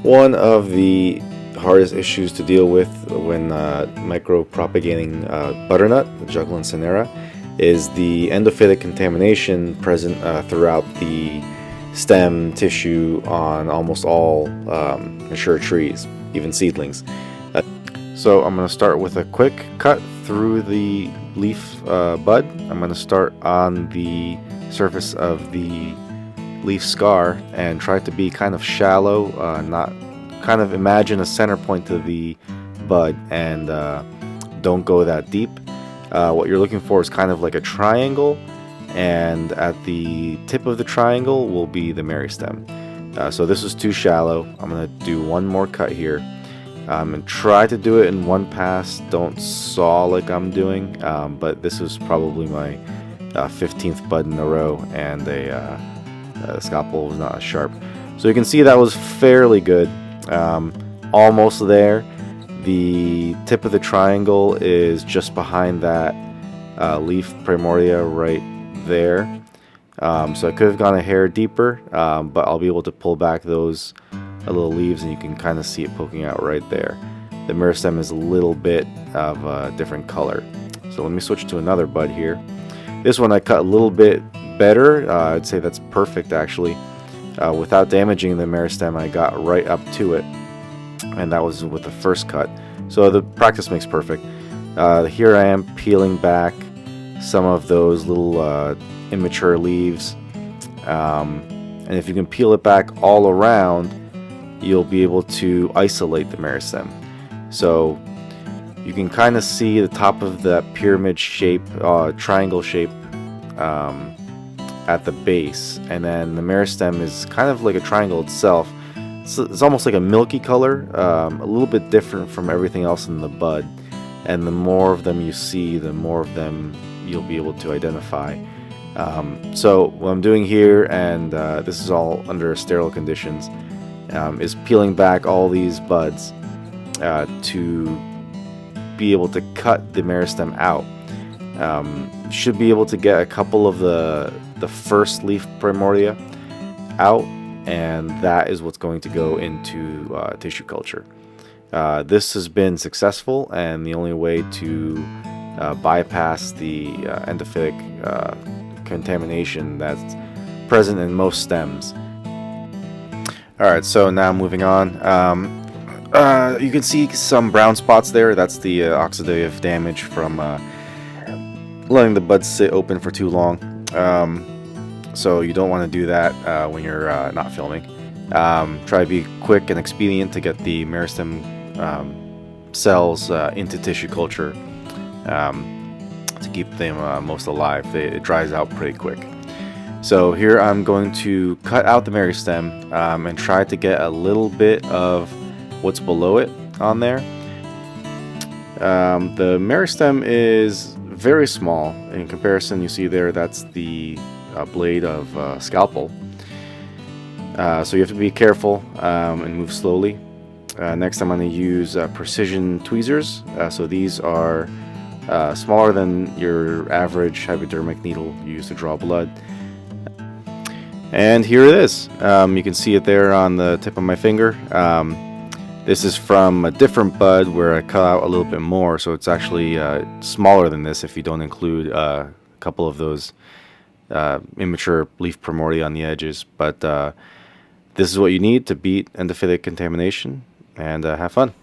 One of the hardest issues to deal with when micropropagating butternut, the Juglans cinerea, is the endophytic contamination present throughout the stem tissue on almost all mature trees, even seedlings. So I'm going to start with a quick cut through the leaf bud. I'm going to start on the surface of the leaf scar and try to be kind of shallow, not kind of imagine a center point to the bud, and don't go that deep. What you're looking for is kind of like a triangle, and at the tip of the triangle will be the meristem. So this is too shallow. I'm going to do one more cut here, and try to do it in one pass. Don't saw like I'm doing, but this is probably my 15th bud in a row, and the scalpel was not as sharp. So you can see that was fairly good. Almost there. The tip of the triangle is just behind that leaf primordia right there. So I could have gone a hair deeper, but I'll be able to pull back those little leaves, and you can kind of see it poking out right there. The meristem is a little bit of a different color. So let me switch to another bud here. This one I cut a little bit better. I'd say that's perfect actually. Without damaging the meristem, I got right up to it, and that was with the first cut. So the practice makes perfect. Here I am peeling back some of those little immature leaves, and if you can peel it back all around, you'll be able to isolate the meristem. So you can kind of see the top of that pyramid shape, triangle shape, at the base, and then the meristem is kind of like a triangle itself. It's almost like a milky color, a little bit different from everything else in the bud, and the more of them you see, the more of them you'll be able to identify. So what I'm doing here, and this is all under sterile conditions, is peeling back all these buds to be able to cut the meristem out. Should be able to get a couple of the first leaf primordia out, and that is what's going to go into tissue culture. This has been successful, and the only way to bypass the endophytic contamination that's present in most stems. Alright, so now moving on. You can see some brown spots there. That's the oxidative damage from letting the buds sit open for too long. So you don't want to do that when you're not filming. Try to be quick and expedient to get the meristem cells into tissue culture to keep them most alive. It dries out pretty quick. So here I'm going to cut out the meristem and try to get a little bit of what's below it on there. The meristem is very small in comparison. You see there, that's the blade of scalpel. So you have to be careful and move slowly. Next I'm going to use precision tweezers. So these are smaller than your average hypodermic needle you use to draw blood. And here it is. You can see it there on the tip of my finger. This is from a different bud where I cut out a little bit more, so it's actually smaller than this if you don't include a couple of those immature leaf primordia on the edges. But this is what you need to beat endophytic contamination, and have fun.